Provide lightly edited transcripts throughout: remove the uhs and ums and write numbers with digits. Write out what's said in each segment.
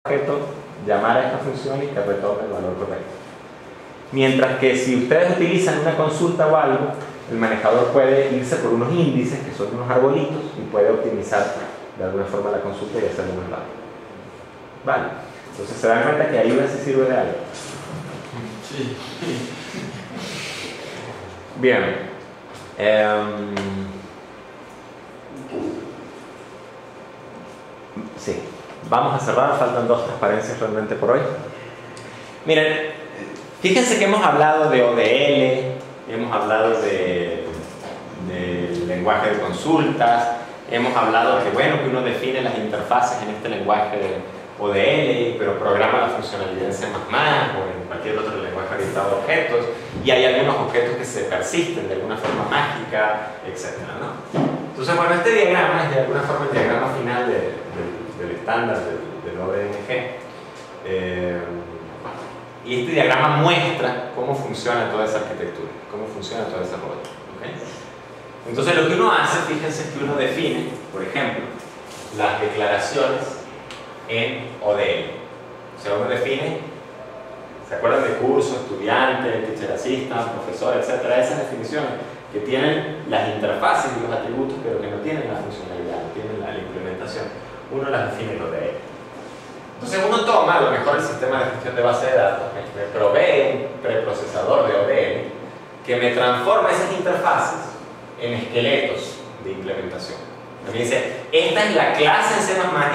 objeto llamar a esta función y que retorne el valor correcto. Mientras que si ustedes utilizan una consulta o algo, el manejador puede irse por unos índices que son unos arbolitos y puede optimizar de alguna forma la consulta y hacerlo más rápido. Vale, entonces se dan cuenta que ahí sí sirve de algo. Sí. Bien. Sí, vamos a cerrar, faltan 2 transparencias realmente por hoy. Miren, fíjense que hemos hablado de ODL, hemos hablado de lenguaje de consultas, hemos hablado que bueno, que uno define las interfaces en este lenguaje de ODL, pero programa la funcionalidad en C++ o en cualquier otro lenguaje orientado a objetos, y hay algunos objetos que se persisten de alguna forma mágica, etc., ¿no? Entonces, bueno, este diagrama es de alguna forma el diagrama final del estándar del ODNG. Y este diagrama muestra cómo funciona toda esa arquitectura, cómo funciona toda esa robótica. ¿Okay? Entonces, lo que uno hace, fíjense, es que uno define, por ejemplo, las declaraciones en ODL. O sea, uno define, ¿se acuerdan de curso, estudiante, teacher assistant, profesor, etcétera? Esas definiciones que tienen las interfaces y los atributos, pero que no tienen la funcionalidad, no tienen la implementación. Uno las define en ODL. Entonces uno toma a lo mejor el sistema de gestión de base de datos, me provee un preprocesador de ODL que me transforma esas interfaces en esqueletos de implementación. Me dice, esta es la clase en C++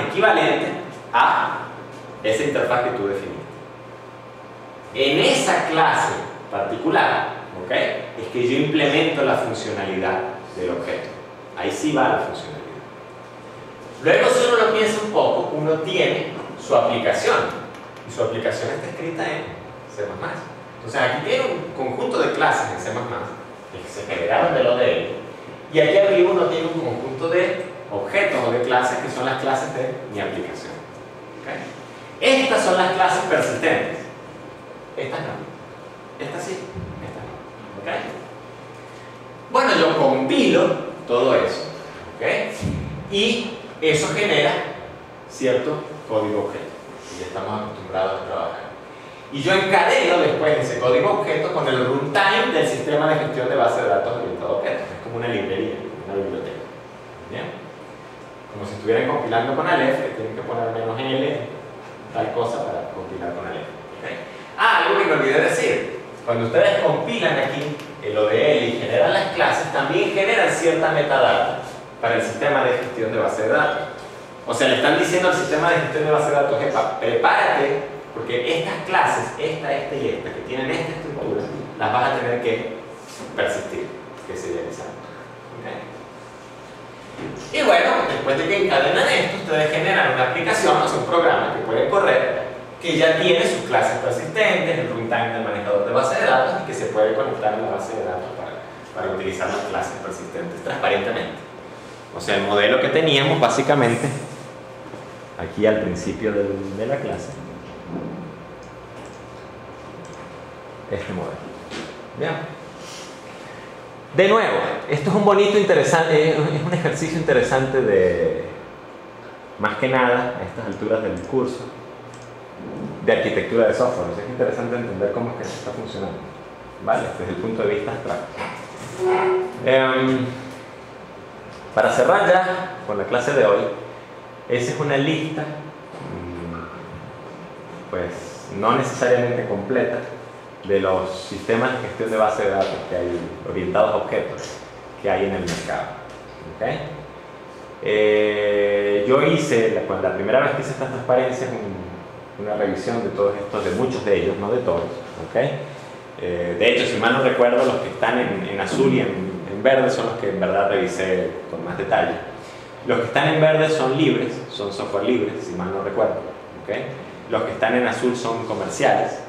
equivalente a esa interfaz que tú definiste. En esa clase particular, ¿okay?, es que yo implemento la funcionalidad del objeto. Ahí sí va la funcionalidad. Luego, si uno lo piensa un poco, uno tiene su aplicación, y su aplicación está escrita en C++. Entonces aquí tiene un conjunto de clases en C++ que se generaron del ODL, y aquí arriba uno tiene un conjunto de objetos o de clases que son las clases de mi aplicación. ¿Okay? Estas son las clases persistentes. Estas no. Estas sí, estas no. ¿Okay? Bueno, yo compilo todo eso. ¿Okay? Y eso genera cierto código objeto. Y ya estamos acostumbrados a trabajar. Y yo encadeno después ese código objeto con el runtime del sistema de gestión de base de datos orientado a objetos. Es como una librería, una biblioteca. ¿Bien? Como si estuvieran compilando con Aleph, que tienen que poner -L, tal cosa para compilar con Aleph. ¿Okay? Algo que me olvidé decir. Cuando ustedes compilan aquí el ODL y generan las clases, también generan cierta metadata para el sistema de gestión de base de datos. O sea, le están diciendo al sistema de gestión de base de datos, epa, prepárate, porque estas clases, esta y esta, que tienen esta estructura, las vas a tener que persistir, que serializar. ¿Okay? Y bueno, después de que encadenan esto, ustedes generan una aplicación, o sea, un programa que puede correr, que ya tiene sus clases persistentes, el runtime del manejador de base de datos, y que se puede conectar a la base de datos para utilizar las clases persistentes transparentemente. O sea, el modelo que teníamos básicamente aquí al principio de la clase, este modelo. Bien. De nuevo, esto es un bonito, interesante, es un ejercicio interesante de, más que nada, a estas alturas del curso, de arquitectura de software. Es interesante entender cómo es que está funcionando, ¿vale? Desde el punto de vista abstracto. Para cerrar ya con la clase de hoy, esa es una lista, pues no necesariamente completa, de los sistemas de gestión de base de datos que hay, orientados a objetos, que hay en el mercado. ¿Okay? Yo hice, cuando la primera vez que hice estas transparencias, una revisión de todos estos, de muchos de ellos, no de todos. ¿Okay? De hecho, si mal no recuerdo, los que están en azul y en verde son los que en verdad revisé con más detalle. Los que están en verde son libres, son software libre, si mal no recuerdo. ¿Okay? Los que están en azul son comerciales.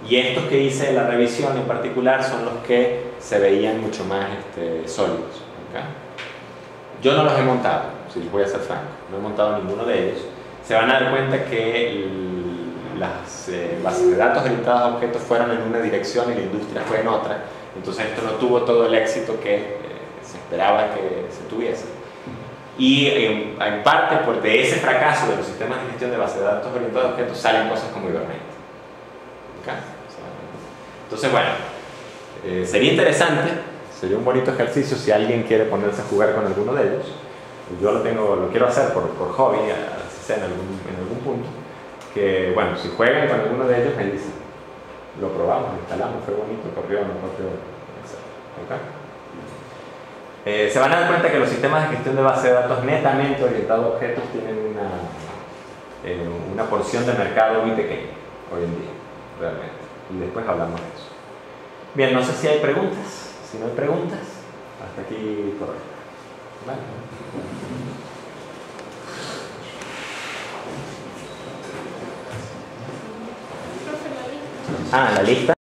Y estos que hice la revisión en particular son los que se veían mucho más sólidos. ¿Okay? Yo no los he montado, si les voy a ser franco. No he montado ninguno de ellos. Se van a dar cuenta que las bases de datos orientadas a objetos fueron en una dirección y la industria fue en otra. Entonces esto no tuvo todo el éxito que se esperaba que se tuviese. y en parte de ese fracaso de los sistemas de gestión de base de datos orientados a objetos salen cosas como Hibernate. ¿Okay? Entonces, bueno, sería interesante, sería un bonito ejercicio si alguien quiere ponerse a jugar con alguno de ellos. Yo lo quiero hacer por hobby, así sea en algún punto. Que bueno, si juegan con alguno de ellos me dicen, lo probamos, lo instalamos, fue bonito, corrió, no corrió, etc. ¿Okay? Se van a dar cuenta que los sistemas de gestión de base de datos netamente orientados a objetos tienen una porción de mercado muy pequeña hoy en día, realmente. Y después hablamos de eso. Bien, no sé si hay preguntas. Si no hay preguntas, hasta aquí por hoy. ¿Vale? La lista.